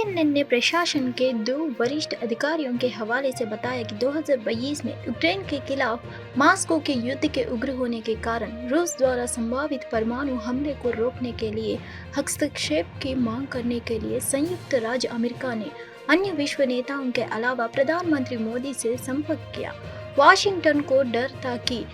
CNN ने प्रशासन के 2 वरिष्ठ अधिकारियों के हवाले से बताया कि 2022 में यूक्रेन के खिलाफ मॉस्को के युद्ध के उग्र होने के कारण रूस द्वारा संभावित परमाणु हमले को रोकने के लिए हस्तक्षेप की मांग करने के लिए संयुक्त राज्य अमेरिका ने अन्य विश्व नेताओं के अलावा प्रधानमंत्री मोदी से संपर्क किया। वाशिंगटन को डर था कि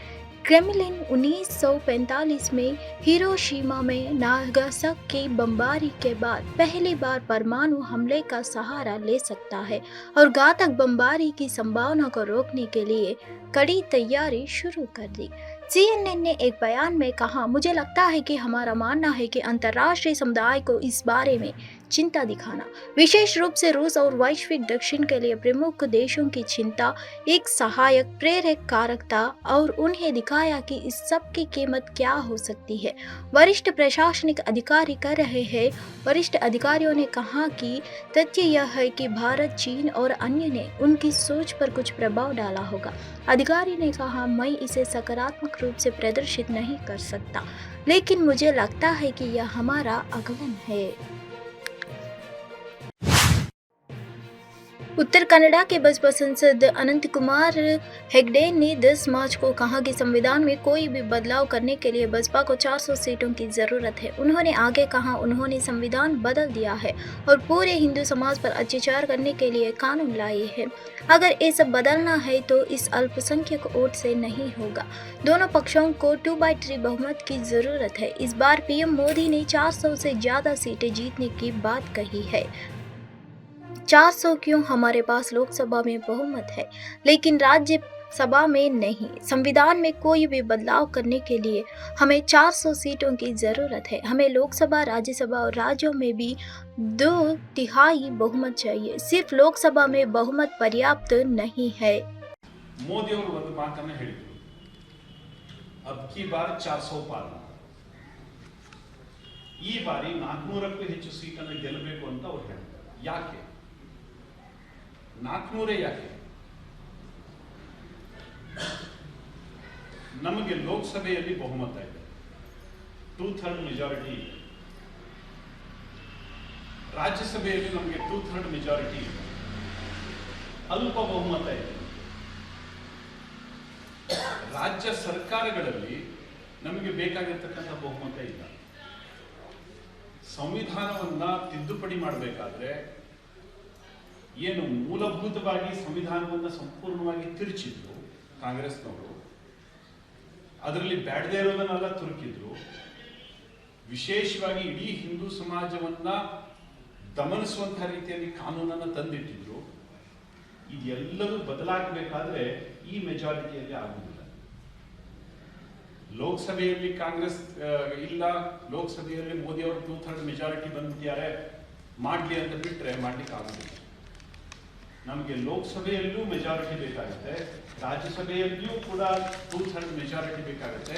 क्रेमलिन 1945 में हिरोशिमा में नागासाकी बमबारी के बाद पहली बार परमाणु हमले का सहारा ले सकता है और घातक बमबारी की संभावना को रोकने के लिए कड़ी तैयारी शुरू कर दी। सीएनएन ने एक बयान में कहा, मुझे लगता है कि हमारा मानना है कि अंतर्राष्ट्रीय समुदाय को इस बारे में चिंता दिखाना, विशेष रूप से रूस और वैश्विक दक्षिण के लिए प्रमुख देशों की चिंता, एक सहायक प्रेरक कारक था और उन्हें दिखाया कि इस सब की कीमत क्या हो सकती है। वरिष्ठ प्रशासनिक अधिकारी कर रहे हैं। वरिष्ठ अधिकारियों ने कहा कि तथ्य यह है कि भारत, चीन और अन्य ने उनकी सोच पर कुछ प्रभाव डाला होगा। अधिकारी ने कहा, मैं इसे सकारात्मक रूप से प्रदर्शित नहीं कर सकता, लेकिन मुझे लगता है कि यह हमारा आकलन है। उत्तर कनाडा के बसपा सांसद अनंत कुमार हेगड़े ने 10 मार्च को कहा कि संविधान में कोई भी बदलाव करने के लिए बसपा को 400 सीटों की जरूरत है। उन्होंने आगे कहा, उन्होंने संविधान बदल दिया है और पूरे हिंदू समाज पर अत्याचार करने के लिए कानून लाए हैं। अगर ये सब बदलना है तो इस अल्पसंख्यक वोट से नहीं होगा। दोनों पक्षों को 2/3 बहुमत की जरूरत है। इस बार पीएम मोदी ने 400 से ज्यादा सीटें जीतने की बात कही है। 400 क्यों? हमारे पास लोकसभा में बहुमत है, लेकिन राज्यसभा में नहीं। संविधान में कोई भी बदलाव करने के लिए हमें 400 सीटों की जरूरत है। हमें लोकसभा, राज्यसभा और राज्यों में भी 2/3 बहुमत चाहिए। सिर्फ लोकसभा में बहुमत पर्याप्त नहीं है। ಮೋದಿ ಅವರು ಒಂದು ಮಾತನ್ನ ಹೇಳಿದರು, ಅಬ್ ಕಿ ಬಾರ್ 400 ಪಾರ್, ಈ ಬಾರಿ 400ಕ್ಕೂ ಹೆಚ್ಚು ಸೀಟನ್ನು ಗೆಲ್ಲಬೇಕು ಅಂತ ಅವರು ಹೇಳಿದ್ದಾರೆ. ಯಾಕೆ 400 ಯಾಕೆ? ನಮಗೆ ಲೋಕಸಭೆಯಲ್ಲಿ ಬಹುಮತ ಇದೆ, 2/3 ಮೆಜಾರಿಟಿ ಇದೆ. ರಾಜ್ಯಸಭೆಯಲ್ಲಿ ನಮಗೆ 2/3 ಮೆಜಾರಿಟಿ ಇದೆ, ಅಲ್ಪ ಬಹುಮತ ಇದೆ. ರಾಜ್ಯ ಸರ್ಕಾರಗಳಲ್ಲಿ ನಮಗೆ ಬೇಕಾಗಿರ್ತಕ್ಕಂಥ ಬಹುಮತ ಇಲ್ಲ. ಸಂವಿಧಾನವನ್ನ ತಿದ್ದುಪಡಿ ಮಾಡಬೇಕಾದ್ರೆ ಏನು ಮೂಲಭೂತವಾಗಿ ಸಂವಿಧಾನವನ್ನ ಸಂಪೂರ್ಣವಾಗಿ ತಿರುಚಿದ್ರು ಕಾಂಗ್ರೆಸ್ನವರು, ಅದರಲ್ಲಿ ಬ್ಯಾಡದೇ ಇರೋದನ್ನೆಲ್ಲ ತುರುಕಿದ್ರು, ವಿಶೇಷವಾಗಿ ಇಡೀ ಹಿಂದೂ ಸಮಾಜವನ್ನ ದಮನಿಸುವಂತಹ ರೀತಿಯಲ್ಲಿ ಕಾನೂನನ್ನು ತಂದಿಟ್ಟಿದ್ರು. ಇದೆಲ್ಲವೂ ಬದಲಾಗಬೇಕಾದ್ರೆ ಈ ಮೆಜಾರಿಟಿಯಲ್ಲಿ ಆಗುವುದಿಲ್ಲ. ಲೋಕಸಭೆಯಲ್ಲಿ ಕಾಂಗ್ರೆಸ್ ಇಲ್ಲ, ಲೋಕಸಭೆಯಲ್ಲಿ ಮೋದಿ ಅವರು 2/3 ಮೆಜಾರಿಟಿ ಬಂದಿದ್ದಾರೆ, ಮಾಡಲಿ ಅಂತ ಬಿಟ್ಟರೆ ಮಾಡ್ಲಿಕ್ಕೆ ಆಗುದಿಲ್ಲ. ನಮಗೆ ಲೋಕಸಭೆಯಲ್ಲೂ ಮೆಜಾರಿಟಿ ಬೇಕಾಗುತ್ತೆ, ರಾಜ್ಯಸಭೆಯಲ್ಲಿಯೂ ಕೂಡ 2/3 ಮೆಜಾರಿಟಿ ಬೇಕಾಗುತ್ತೆ,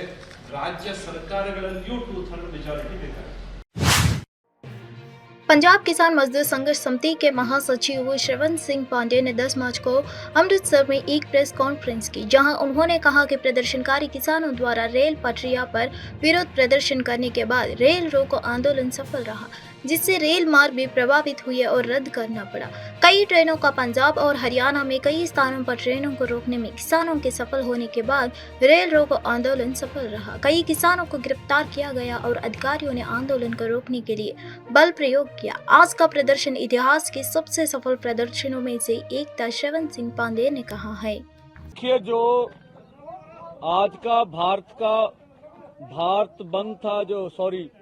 ರಾಜ್ಯ ಸರ್ಕಾರಗಳಲ್ಲಿಯೂ 2/3 ಮೆಜಾರಿಟಿ ಬೇಕಾಗುತ್ತೆ. पंजाब किसान मजदूर संघर्ष समिति के महासचिव श्रवण सिंह पांडे ने 10 मार्च को अमृतसर में एक प्रेस कॉन्फ्रेंस की, जहां उन्होंने कहा कि प्रदर्शनकारी किसानों द्वारा रेल पटरियां पर विरोध प्रदर्शन करने के बाद रेल रोको आंदोलन सफल रहा, जिससे रेल मार्ग भी प्रभावित हुए और रद्द करना पड़ा। कई ट्रेनों का पंजाब और हरियाणा में कई स्थानों पर ट्रेनों को रोकने में किसानों के सफल होने के बाद रेल रोको आंदोलन सफल रहा। कई किसानों को गिरफ्तार किया गया और अधिकारियों ने आंदोलन को रोकने के लिए बल प्रयोग किया। आज का प्रदर्शन इतिहास के सबसे सफल प्रदर्शनों में से एक था, श्रवण सिंह पांडे ने कहा है। देखिए, जो आज का भारत बंद था,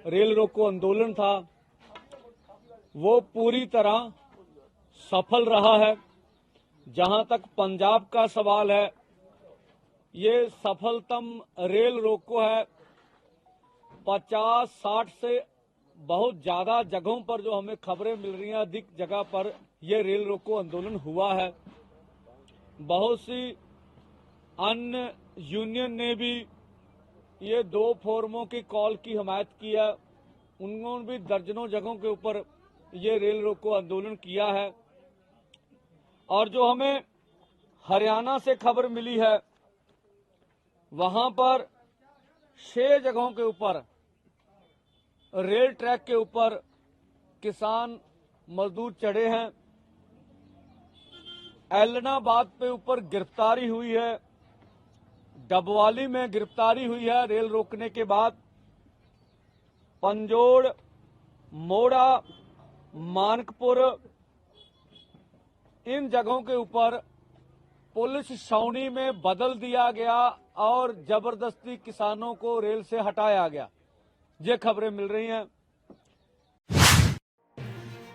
रेल रोको आंदोलन था, वो पूरी तरह सफल रहा है। जहां तक पंजाब का सवाल है, ये सफलतम रेल रोको है। 50-60 से बहुत ज्यादा जगहों पर जो हमें खबरें मिल रही हैं, अधिक जगह पर ये रेल रोको आंदोलन हुआ है। बहुत सी अन्य यूनियन ने भी ये 2 फोरमों की कॉल की हिमायत की है। उन्होंने भी दर्जनों जगहों के ऊपर ये रेल रोको आंदोलन किया है। और जो हमें हरियाणा से खबर मिली है, वहां पर 6 जगहों के ऊपर रेल ट्रैक के ऊपर किसान मजदूर चढ़े हैं। एलनाबाद पे ऊपर गिरफ्तारी हुई है, डबवाली में गिरफ्तारी हुई है रेल रोकने के बाद। पंजोड़, मोड़ा, मानकपुर, इन जगहों के ऊपर पुलिस छावनी में बदल दिया गया और जबरदस्ती किसानों को रेल से हटाया गया। ये खबरें मिल रही हैं।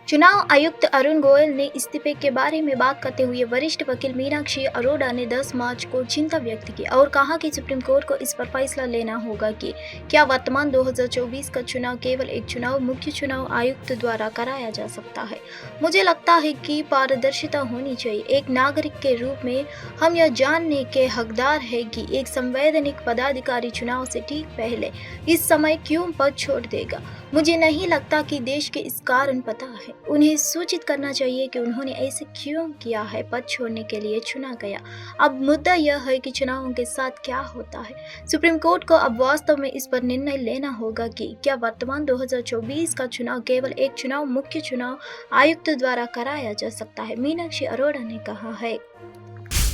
चुनाव आयुक्त अरुण गोयल ने इस्तीफे के बारे में बात करते हुए वरिष्ठ वकील मीनाक्षी अरोड़ा ने 10 मार्च को चिंता व्यक्त की और कहा कि सुप्रीम कोर्ट को इस पर फैसला लेना होगा कि क्या वर्तमान 2024 का चुनाव केवल एक चुनाव मुख्य चुनाव आयुक्त द्वारा कराया जा सकता है। मुझे लगता है कि पारदर्शिता होनी चाहिए। एक नागरिक के रूप में हम यह जानने के हकदार है कि एक संवैधानिक पदाधिकारी चुनाव से ठीक पहले इस समय क्यों पद छोड़ देगा। मुझे नहीं लगता कि देश के इस कारण पता है। उन्हें सूचित करना चाहिए कि उन्होंने ऐसे क्यों किया है। पद छोड़ने के लिए चुना गया। अब मुद्दा यह है कि चुनावों के साथ क्या होता है। सुप्रीम कोर्ट को अब वास्तव में इस पर निर्णय लेना होगा कि क्या वर्तमान 2024 का चुनाव केवल एक चुनाव मुख्य चुनाव आयुक्त द्वारा कराया जा सकता है। मीनाक्षी अरोड़ा ने कहा है,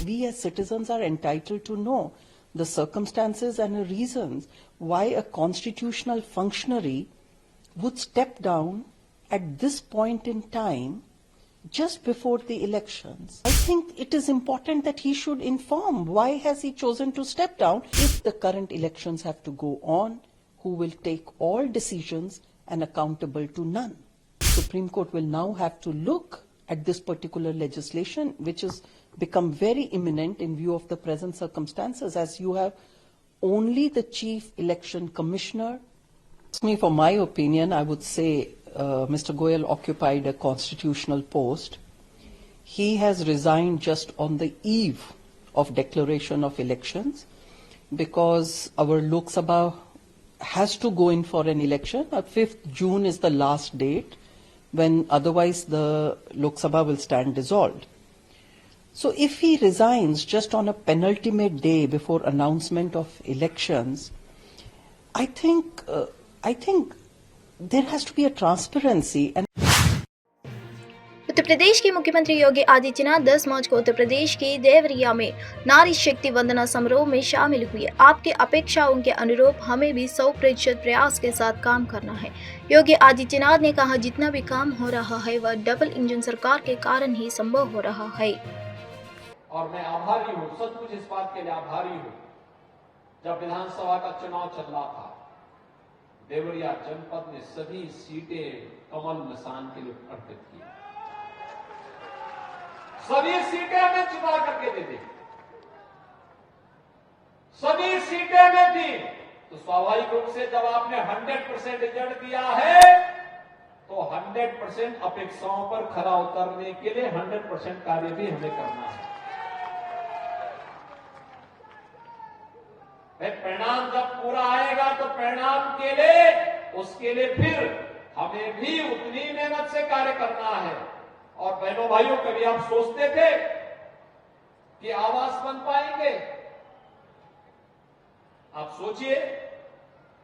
We as citizens are entitled to know the circumstances and the reasons why a constitutional functionary would step down at this point in time just before the elections. I think it is important that he should inform why has he chosen to step down if the current elections have to go on, who will take all decisions and accountable to none. Supreme Court will now have to look at this particular legislation which has become very imminent in view of the present circumstances, as you have only the Chief Election Commissioner. For my opinion, I would say Mr. Goyal occupied a constitutional post. He has resigned just on the eve of declaration of elections because our Lok Sabha has to go in for an election. 5th June is the last date when otherwise the Lok Sabha will stand dissolved. So if he resigns just on a penultimate day before announcement of elections, I think there has to be a transparency. And Uttar Pradesh के मुख्यमंत्री योगी आदित्यनाथ 10 मार्च को उत्तर प्रदेश के देवरिया में नारी शक्ति वंदना समारोह में शामिल हुए। आपकी अपेक्षाओं के अनुरूप हमें भी 100% प्रयास के साथ काम करना है। योगी आदित्यनाथ ने कहा, जितना भी काम हो रहा है वह डबल इंजन सरकार के कारण ही संभव हो रहा है। और मैं आभारी हूँ, सचमुच इस बात के लिए आभारी हूँ। जब विधानसभा का चुनाव चल रहा था, देवरिया जनपद ने सभी सीटें कमल निशान के लिए अर्पित की। सभी सीटें हमें चुना करके दे दी, सभी सीटें हमें दी। तो स्वाभाविक रूप से जब आपने 100% रिजल्ट दिया है तो 100% अपेक्षाओं पर खरा उतरने के लिए 100% कार्य भी हमें करना है। परिणाम जब पूरा आएगा तो परिणाम के लिए उसके लिए फिर हमें भी उतनी मेहनत से कार्य करना है। और बहनों भाइयों, कभी आप सोचते थे कि आवास बन पाएंगे? आप सोचिए,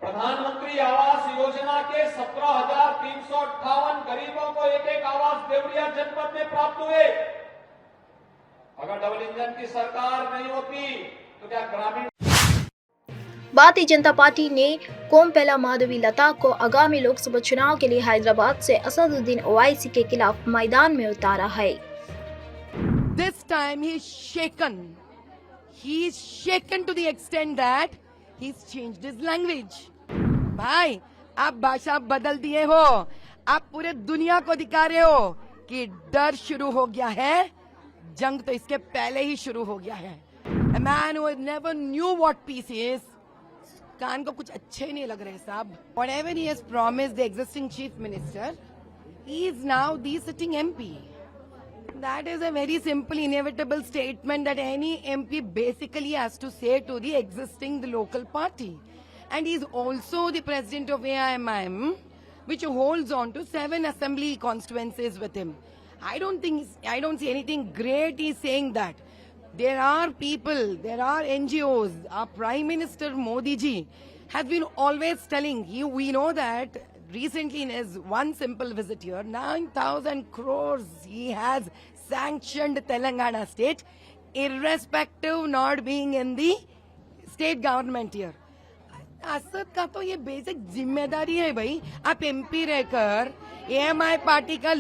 प्रधानमंत्री आवास योजना के 17,358 गरीबों को एक आवास देवरिया जनपद में प्राप्त हुए। अगर डबल इंजन की सरकार नहीं होती तो क्या ग्रामीण। भारतीय जनता पार्टी ने कोमपेला माधवी लता को आगामी लोकसभा चुनाव के लिए हैदराबाद से असदुद्दीन ओवैसी के खिलाफ मैदान में उतारा है। This time he's shaken. He's shaken to the extent that he's changed his language. भाई, आप भाषा बदल दिए हो। आप पूरे दुनिया को दिखा रहे हो कि डर शुरू हो गया है। जंग तो इसके पहले ही शुरू हो गया है। A man who never knew what peace is. कान को कुछ अच्छे नहीं लग रहे साहब। Whatever he has promised the existing chief minister, he is now the sitting MP. That is a very simple, inevitable statement that any MP basically has to say to the existing local party. And he is also the president of AIMIM, which holds on to 7 assembly constituencies with him. I don't see anything great he's saying that. There are people, there are NGOs. Our Prime Minister Modi ji has been always telling you, we know that recently in his one simple visit here, 9,000 crores he has sanctioned Telangana state, irrespective not being in the state government here. Asad का तो ये basic जिम्मेदारी है भाई, आप MP रहकर AMI party का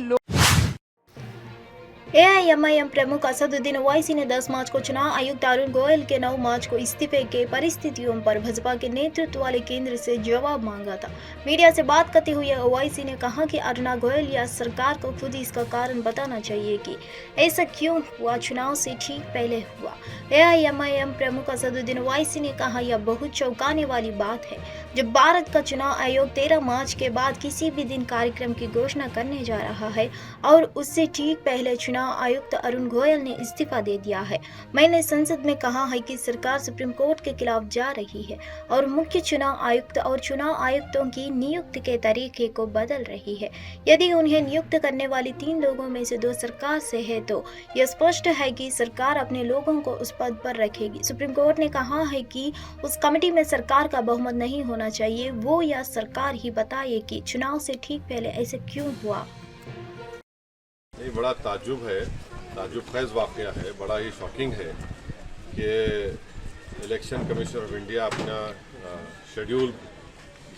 AIMIM प्रमुख असदुद्दीन ओवैसी ने 10 मार्च को चुनाव आयुक्त अरुण गोयल के 9 मार्च को इस्तीफे के परिस्थितियों पर भाजपा के नेतृत्व वाले केंद्र से जवाब मांगा था। मीडिया से बात करते हुए ओवैसी ने कहा कि अरुण गोयल या सरकार को खुद इसका कारण बताना चाहिए कि ऐसा क्यों हुआ, चुनाव से ठीक पहले हुआ। एआईएमआईएम प्रमुख असदुद्दीन ओवैसी ने कहा, यह बहुत चौंकाने वाली बात है जब भारत का चुनाव आयोग 13 मार्च के बाद किसी भी दिन कार्यक्रम की घोषणा करने जा रहा है और उससे ठीक पहले चुनाव आयुक्त अरुण गोयल ने इस्तीफा दे दिया है। मैंने संसद में कहा है कि सरकार सुप्रीम कोर्ट के खिलाफ जा रही है और मुख्य चुनाव आयुक्त और चुनाव आयुक्तों की नियुक्ति के तरीके को बदल रही है। यदि उन्हें नियुक्त करने वाली 3 लोगों में से 2 सरकार से है तो यह स्पष्ट है कि सरकार अपने लोगों को उस पद पर रखेगी। सुप्रीम कोर्ट ने कहा है कि उस कमेटी में सरकार का बहुमत नहीं होना चाहिए, वो या सरकार ही बताए कि चुनाव से ठीक पहले ऐसे क्यों हुआ। ये बड़ा ताज्जुब है, ताज्जुब खेज वाक़या है, बड़ा ही शॉकिंग है कि इलेक्शन कमीशन ऑफ इंडिया अपना शेड्यूल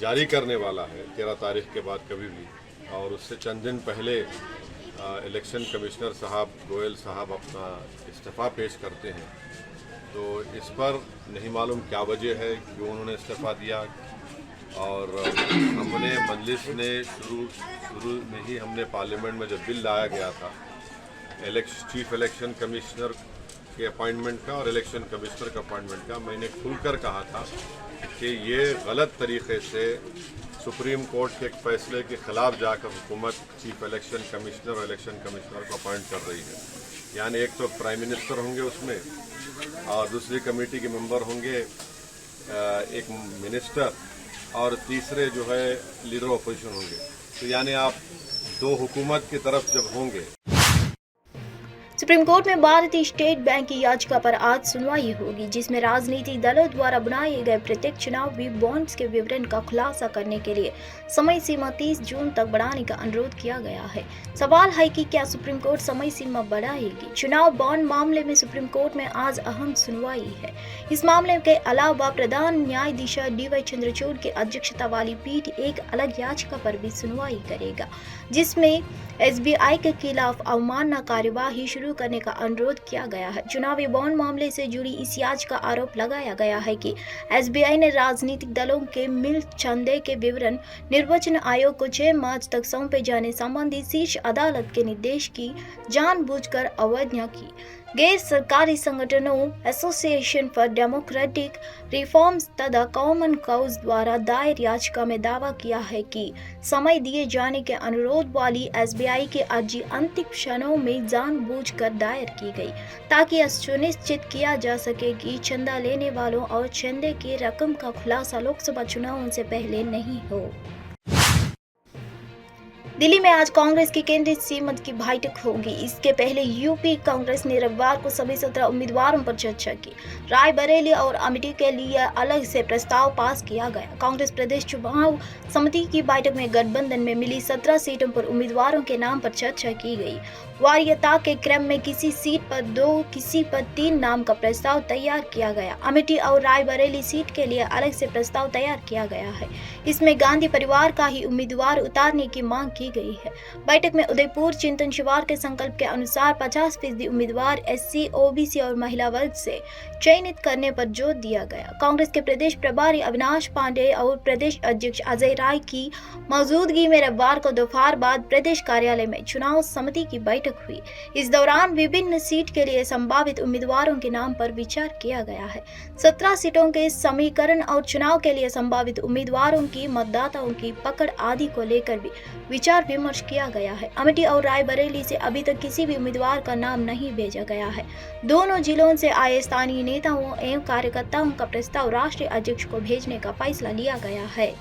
जारी करने वाला है 13 तारीख के बाद कभी भी, और उससे चंद दिन पहले इलेक्शन कमिश्नर साहब गोयल साहब अपना इस्तीफ़ा पेश करते हैं। तो इस पर नहीं मालूम क्या वजह है, क्यों उन्होंने इस्तीफ़ा दिया। और हमने मजलिस ने शुरू में ही हमने पार्लियामेंट में जब बिल लाया गया था चीफ इलेक्शन कमिश्नर के अपॉइंटमेंट का और इलेक्शन कमिश्नर का अपॉइंटमेंट का, मैंने खुलकर कहा था कि ये गलत तरीके से सुप्रीम कोर्ट के एक फैसले के खिलाफ जाकर हुकूमत चीफ इलेक्शन कमिश्नर और इलेक्शन कमिश्नर को अपॉइंट कर रही है। यानी एक तो प्राइम मिनिस्टर होंगे उसमें और दूसरी कमेटी के मेंबर होंगे एक मिनिस्टर और तीसरे जो है लीडर ऑपोजिशन होंगे। तो यानी आप 2 हुकूमत की तरफ जब होंगे। सुप्रीम कोर्ट में भारतीय स्टेट बैंक की याचिका पर आज सुनवाई होगी, जिसमें राजनीतिक दलों द्वारा बनाए गए प्रत्येक चुनावी बॉन्ड्स के विवरण का खुलासा करने के लिए समय सीमा 30 जून तक बढ़ाने का अनुरोध किया गया है। सवाल है कि क्या सुप्रीम कोर्ट समय सीमा बढ़ाएगी। चुनाव बॉन्ड मामले में सुप्रीम कोर्ट में आज अहम सुनवाई है। इस मामले के अलावा प्रधान न्यायाधीश DY चंद्रचूड़ की अध्यक्षता वाली पीठ एक अलग याचिका पर भी सुनवाई करेगा, जिसमें SBI के खिलाफ अवमानना कार्यवाही शुरू करने का अनुरोध किया गया है। चुनावी बॉन्ड मामले से जुड़ी इस याचिका का आरोप लगाया गया है कि SBI ने राजनीतिक दलों के मिल चंदे के विवरण निर्वाचन आयोग को 6 मार्च तक सौंपे जाने संबंधी शीर्ष अदालत के निर्देश की जानबूझकर अवहेलना की। गैर सरकारी संगठनों एसोसिएशन फॉर डेमोक्रेटिक रिफॉर्म्स तथा कॉमन काउज द्वारा दायर याचिका में दावा किया है कि समय दिए जाने के अनुरोध वाली SBI की अर्जी अंतिम क्षणों में जानबूझकर दायर की गई, ताकि यह सुनिश्चित किया जा सके कि चंदा लेने वालों और चंदे की रकम का खुलासा लोकसभा चुनावों से पहले नहीं हो। दिल्ली में आज कांग्रेस की केंद्रीय समिति की बैठक होगी। इसके पहले यूपी कांग्रेस ने रविवार को सभी 17 उम्मीदवारों पर चर्चा की। रायबरेली और अमेठी के लिए अलग से प्रस्ताव पास किया गया। कांग्रेस प्रदेश चुनाव समिति की बैठक में गठबंधन में मिली 17 सीटों पर उम्मीदवारों के नाम पर चर्चा की गई। वरीयता के क्रम में किसी सीट पर 2, किसी पर 3 नाम का प्रस्ताव तैयार किया गया। अमेठी और रायबरेली सीट के लिए अलग से प्रस्ताव तैयार किया गया है। इसमें गांधी परिवार का ही उम्मीदवार उतारने की मांग की गई है। बैठक में उदयपुर चिंतन शिविर के संकल्प के अनुसार 50% उम्मीदवार SC, OBC और महिला वर्ग से चयनित करने पर जोर दिया गया। कांग्रेस के प्रदेश प्रभारी अविनाश पांडे और प्रदेश अध्यक्ष अजय राय की मौजूदगी में रविवार को दोपहर बाद प्रदेश कार्यालय में चुनाव समिति की बैठक हुई। इस दौरान विभिन्न सीट के लिए संभावित उम्मीदवारों के नाम पर विचार किया गया है। 17 सीटों के समीकरण और चुनाव के लिए संभावित उम्मीदवारों की मतदाताओं की पकड़ आदि को लेकर भी विचार विमर्श किया गया है। अमेठी और रायबरेली से अभी तक किसी भी उम्मीदवार का नाम नहीं भेजा गया है। दोनों जिलों से आए स्थानीय नेताओं एवं कार्यकर्ताओं का प्रस्ताव राष्ट्रीय अध्यक्ष को भेजने का फैसला लिया गया है।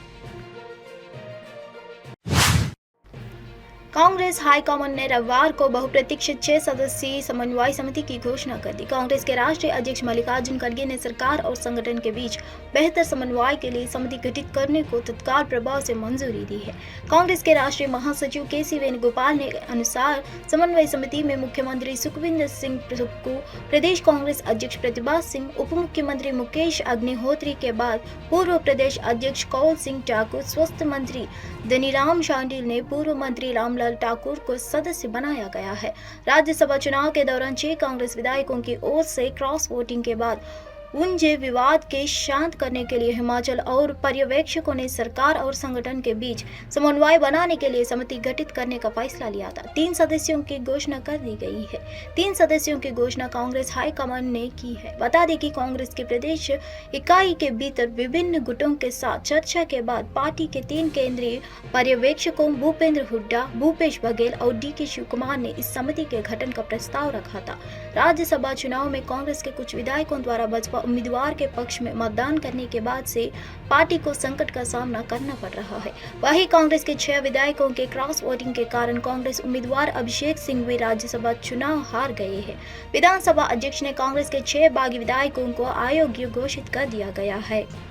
कांग्रेस हाईकमान ने रविवार को बहुप्रतीक्षित 6 सदस्यीय समन्वय समिति की घोषणा कर दी। कांग्रेस के राष्ट्रीय अध्यक्ष मल्लिकार्जुन खड़गे ने सरकार और संगठन के बीच बेहतर समन्वय के लिए समिति गठित करने को तत्काल प्रभाव से मंजूरी दी है। कांग्रेस के राष्ट्रीय महासचिव के.सी. वेणुगोपाल ने अनुसार समन्वय समिति में मुख्यमंत्री सुखविंदर सिंह सुक्खू, प्रदेश कांग्रेस अध्यक्ष प्रतिभा सिंह, उप मुख्यमंत्री मुकेश अग्निहोत्री के बाद पूर्व प्रदेश अध्यक्ष कौल सिंह ठाकुर, स्वास्थ्य मंत्री धनीराम शांडिल ने पूर्व मंत्री रामलाल ठाकुर को सदस्य बनाया गया है। राज्यसभा चुनाव के दौरान 6 कांग्रेस विधायकों की ओर से क्रॉस वोटिंग के बाद उनके विवाद के शांत करने के लिए हिमाचल और पर्यवेक्षकों ने सरकार और संगठन के बीच समन्वय बनाने के लिए समिति गठित करने का फैसला लिया था। 3 सदस्यों की घोषणा कर दी गई है। 3 सदस्यों की घोषणा कांग्रेस हाईकमान ने की है। बता दें कि कांग्रेस के प्रदेश इकाई के भीतर विभिन्न गुटों के साथ चर्चा के बाद पार्टी के 3 केंद्रीय पर्यवेक्षकों भूपेंद्र हुड्डा, भूपेश बघेल और डी.के. शिवकुमार ने इस समिति के गठन का प्रस्ताव रखा था। राज्यसभा चुनाव में कांग्रेस के कुछ विधायकों द्वारा भाजपा उम्मीदवार के पक्ष में मतदान करने के बाद से पार्टी को संकट का सामना करना पड़ रहा है। वहीं कांग्रेस के 6 विधायकों के क्रॉस वोटिंग के कारण कांग्रेस उम्मीदवार अभिषेक सिंह भी राज्यसभा चुनाव हार गए हैं। विधानसभा अध्यक्ष ने कांग्रेस के 6 बागी विधायकों को अयोग्य घोषित कर दिया गया है।